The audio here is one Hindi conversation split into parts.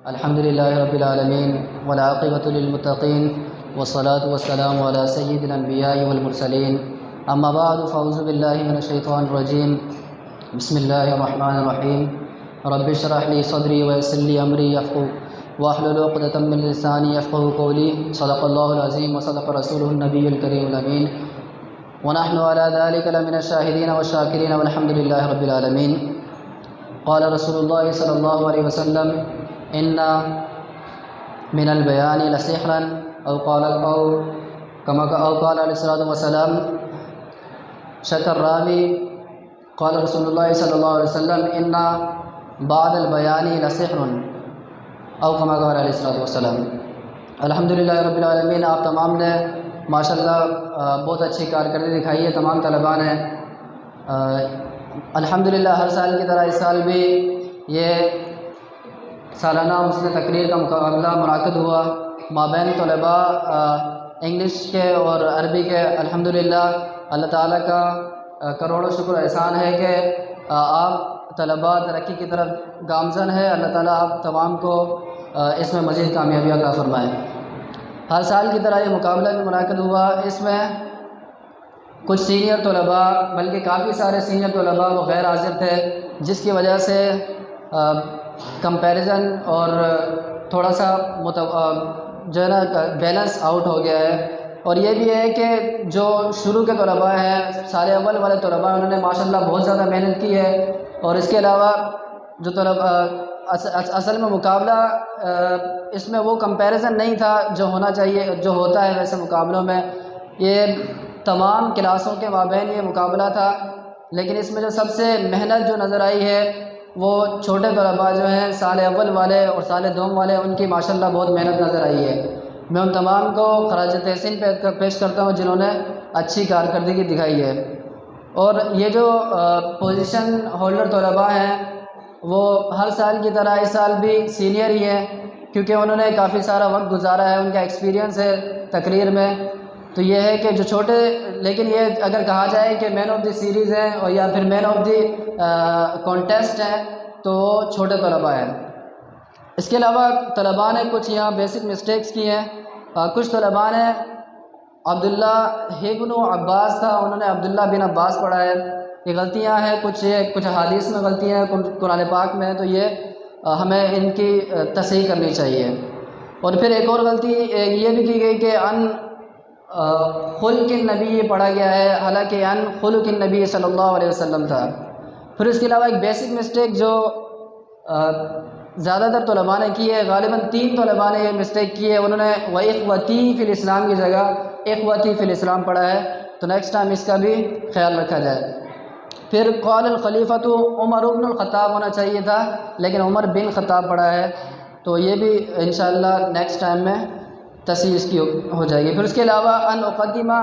अल्हम्दुलिल्लाहि रब्बिल आलमीन वल आक़िबतु लिल मुत्तक़ीन वस्सलातु वस्सलामु अला सय्यिदिल अंबिया'i वल मुरसलीन अम्मा बअदु फ़अऊज़ु बिल्लाहि मिनश शैतानिर रजीम बिस्मिल्लाहिर रहमानिर रहीम रब्बि इश्रह ली सदरी व यस्सिर ली अमरी वहलुल उक़दतम मिन लिसानी यफ़क़हू क़ौली सदक़ल्लाहुल अज़ीम व सदक़ रसूलुहुन नबियुल करीमुल अमीन व नहनु अला ज़ालिका लमिनश शाहिदीन व शाकिरीन वल्हम्दुलिल्लाहि रब्बिल आलमीन। क़ाल रसूलुल्लाह सल्लल्लाहु अलैहि वसल्लम इन्ना मिनल बयानी लसिहरन औ क़ाल अलैहिस्सलातु वस्सलाम शकर रावी क़ाल रसूलुल्लाह सल्लल्लाहु अलैहि वसल्लम इन्ना बादल बयानी लसिहरन औ कमा क़ाल अलैहिस्सलातु वस्सलाम। अल्हम्दुलिल्लाह रब्बिल आलमीन। आप तमाम ने माशाअल्लाह बहुत अच्छी कारकर्दगी दिखाई है, तमाम तलबा ने। अल्हम्दुलिल्लाह हर साल की तरह इस साल भी ये सालाना हुस्न तकरीर का मुकाबला मुनाक़िद हुआ माबैन तलबा इंग्लिश के और अरबी के। अल्हम्दुलिल्लाह अल्लाह ताला का करोड़ों शुक्र एहसान है कि आप तलबा तरक्की की तरफ गामज़न है। अल्लाह ताला आप तमाम को इसमें मज़ीद कामयाबी अता फ़रमाए। हर साल की तरह ये मुकाबला भी मुनाक़िद हुआ। इसमें कुछ सीनियर तलबा, बल्कि काफ़ी सारे सीनियर तलबा वो गैर हाज़िर थे, जिसकी वजह से कंपैरिजन और थोड़ा सा जो है ना बैलेंस आउट हो गया है। और ये भी है कि जो शुरू के तलबा हैं, साल अव्वल वाले तलबा, उन्होंने माशाल्लाह बहुत ज़्यादा मेहनत की है। और इसके अलावा जो तलबा असल में मुकाबला इसमें वो कंपैरिजन नहीं था जो होना चाहिए, जो होता है वैसे मुकाबलों में। ये तमाम क्लासों के माबैन ये मुकाबला था, लेकिन इसमें जो सबसे मेहनत जो नज़र आई है वो छोटे तलबा जो हैं, साल अव्वल वाले और साल दोम वाले, उनकी माशाल्लाह बहुत मेहनत नज़र आई है। मैं उन तमाम को खराज तहसीन पेश करता हूँ जिन्होंने अच्छी कारकर्दगी दिखाई है। और ये जो पोजीशन होल्डर तलबा हैं वो हर साल की तरह इस साल भी सीनियर ही हैं, क्योंकि उन्होंने काफ़ी सारा वक्त गुजारा है, उनका एक्सपीरियंस है तकरीर में। तो ये है कि जो छोटे, लेकिन ये अगर कहा जाए कि मैन ऑफ द सीरीज़ हैं और या फिर मैन ऑफ द कॉन्टेस्ट हैं तो छोटे तलबा हैं। इसके अलावा तलबा ने कुछ यहाँ बेसिक मिस्टेक्स की हैं। कुछ तलबा ने अब्दुल्ला इब्न अब्बास था, उन्होंने अब्दुल्ला बिन अब्बास पढ़ा है। ये गलतियाँ हैं, कुछ हदीस में गलतियाँ हैं, कुरान पाक में, तो ये हमें इनकी तसहीह करनी चाहिए। और फिर एक और गलती ये भी की गई कि अन खुल्क़िन नबी ये पढ़ा गया है, हालांकि अन खुल्क़िन नबी सल्लल्लाहु अलैहि वसल्लम था। फिर इसके अलावा एक बेसिक मिस्टेक जो ज़्यादातर तलबा ने की है, गालिबन 3 तलबा ने ये मिस्टेक की है, उन्होंने व इख़्वती फ़िल इस्लाम की जगह इख़्वती फ़िल इस्लाम पढ़ा है। तो नेक्स्ट टाइम इसका भी ख्याल रखा जाए। फिर क़ाल अल खलीफ़तु उमर इब्नुल ख़त्ताब होना चाहिए था, लेकिन उमर बिन ख़त्ताब पढ़ा है। तो ये भी इंशाअल्लाह नेक्स्ट टाइम में तस्हीह इसकी हो जाएगी। फिर उसके अलावा अन उक़द्दिमा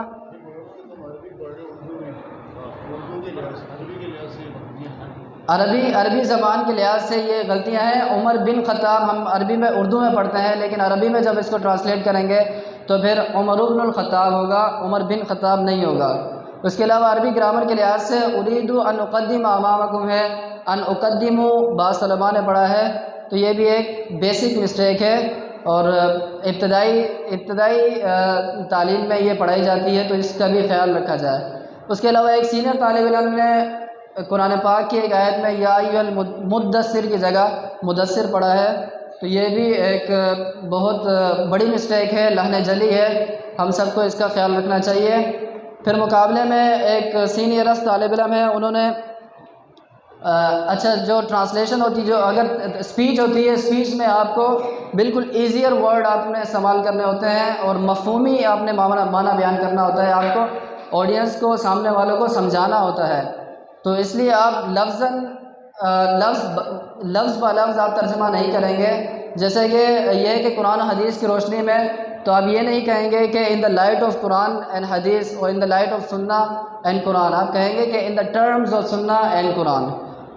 अरबी ज़बान के लिहाज से ये गलतियां हैं। उमर बिन ख़त्ताब हम अरबी में उर्दू में पढ़ते हैं, लेकिन अरबी में जब इसको ट्रांसलेट करेंगे तो फिर उमर इब्नुल ख़त्ताब होगा, उमर बिन ख़त्ताब नहीं होगा। उसके अलावा अरबी ग्रामर के लिहाज से उरीदु अन उक़द्दिम अमामकुम है, अन उक़द्दिमु बाज़ तलबा ने पढ़ा है। तो ये भी एक बेसिक मिस्टेक है और इब्तदाई तालीम में ये पढ़ाई जाती है, तो इसका भी ख्याल रखा जाए। उसके अलावा एक सीनियर तालिब इल्म ने कुरान पाक की एक आयत में या अय्युहल मुद्दस्सिर की जगह मुदस्सिर पढ़ा है। तो ये भी एक बहुत बड़ी मिस्टेक है, लहन जली है, हम सबको इसका ख्याल रखना चाहिए। फिर मुकाबले में एक सीनियर तालिब इल्म है, उन्होंने अच्छा जो ट्रांसलेशन होती है, जो अगर स्पीच होती है, स्पीच में आपको बिल्कुल ईजियर वर्ड आपने इस्तेमाल करने होते हैं और मफ़हूमी आपने माना बयान करना होता है, आपको ऑडियंस को, सामने वालों को समझाना होता है। तो इसलिए आप लफ्ज़ ब लफ्ज़ आप तर्जुमा नहीं करेंगे। जैसे कि ये है कि कुरान हदीस की रोशनी में, तो आप ये नहीं कहेंगे कि in the light of Quran and हदीस और इन द लाइट ऑफ सुन्ना एंड कुरान, आप कहेंगे कि इन द टर्म्स ऑफ सुन्ना एंड कुरान।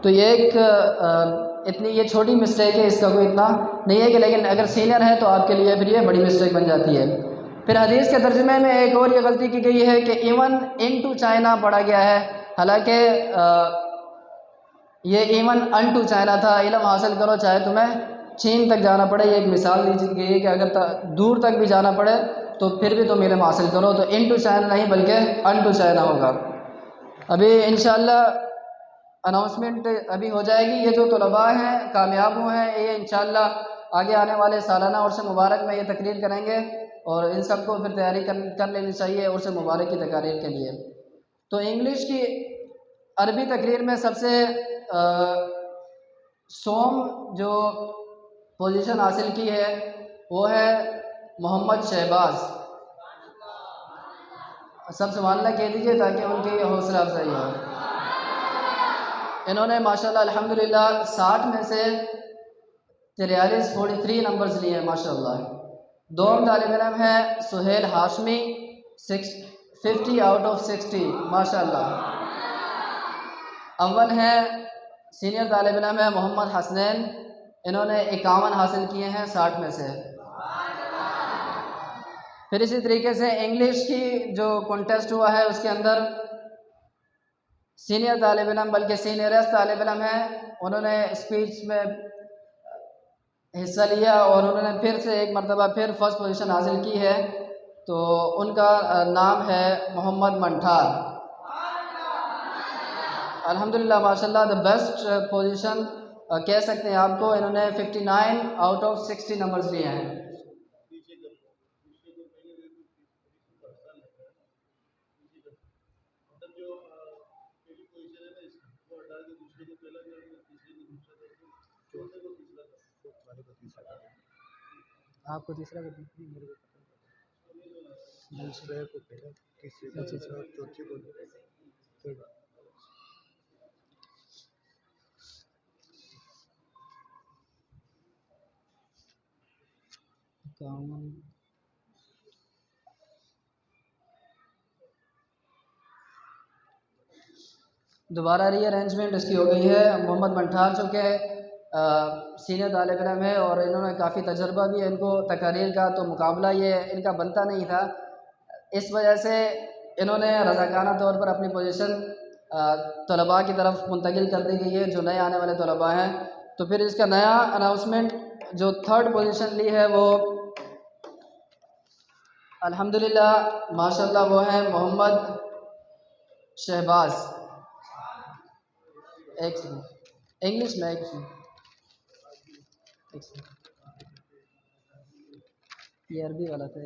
तो ये एक इतनी ये छोटी मिस्टेक है, इसका कोई इतना नहीं है कि, लेकिन अगर सीनियर है तो आपके लिए फिर ये बड़ी मिस्टेक बन जाती है। फिर हदीस के तर्जुमे में एक और ये गलती की गई है कि इवन इन टू चाइना पढ़ा गया है, हालांकि ये इवन अन टू चाइना था, इल्म हासिल करो चाहे तुम्हें चीन तक जाना पड़े, ये एक मिसाल दी गई है कि अगर दूर तक भी जाना पड़े तो फिर भी तुम इल्म हासिल करो। तो इन टू चाइना नहीं बल्कि अन टू चाइना होगा। अभी इंशाल्लाह अनाउंसमेंट अभी हो जाएगी। ये जो तलबा हैं कामयाब हुए हैं, ये इंशाल्लाह आगे आने वाले सालाना उर्स मुबारक में ये तकरीर करेंगे और इन सबको फिर तैयारी कर लेनी चाहिए उर्स मुबारक की तकारीर के लिए। तो इंग्लिश की अरबी तकरीर में सबसे सोम जो पोजीशन हासिल की है वो है मोहम्मद शहबाज। सब सुभान अल्लाह कह दीजिए ताकि उनकी हौसला अफजाई हो। इन्होंने माशाल्लाह अल्हम्दुलिल्लाह 60 में से 43 नंबर्स लिए हैं माशाल्लाह। दो तालिब इल्म है सुहेल हाशमी 50 आउट ऑफ 60 माशाल्लाह। अव्वल है सीनियर तालिब इल्म है मोहम्मद हसनैन, इन्होंने 51 हासिल किए हैं 60 में से। फिर इसी तरीके से इंग्लिश की जो कॉन्टेस्ट हुआ है उसके अंदर सीनियर तालिब इल्म बल्कि सीनियरेस्ट तालिब इल्म है, उन्होंने स्पीच में हिस्सा लिया और उन्होंने फिर से एक मरतबा फिर फर्स्ट पोजीशन हासिल की है। तो उनका नाम है मोहम्मद मंठार। अल्हम्दुलिल्लाह माशाल्लाह द बेस्ट पोजीशन कह सकते हैं आपको। इन्होंने 59 आउट ऑफ 60 नंबर्स लिए हैं। आपको तीसरा मेरे को दूसरे को पहले तीसरे को चौथे को दोबारा रीअरेंजमेंट इसकी हो गई है। मोहम्मद मंठार चुके सीनियर तालिब इल्म है और इन्होंने काफ़ी तजर्बा भी है इनको तकारीर का, तो मुकाबला ये इनका बनता नहीं था। इस वजह से इन्होंने रज़ाकाना तौर पर अपनी पोजीशन तलबा की तरफ मुंतकिल कर दी गई है जो नए आने वाले तलबा हैं। तो फिर इसका नया अनाउंसमेंट जो थर्ड पोजीशन ली है वो अल्हम्दुलिल्लाह माशाल्लाह वो है मोहम्मद शहबाज। एक सेकंड इंग्लिश में एक सेकंड ये अरबी वाला था।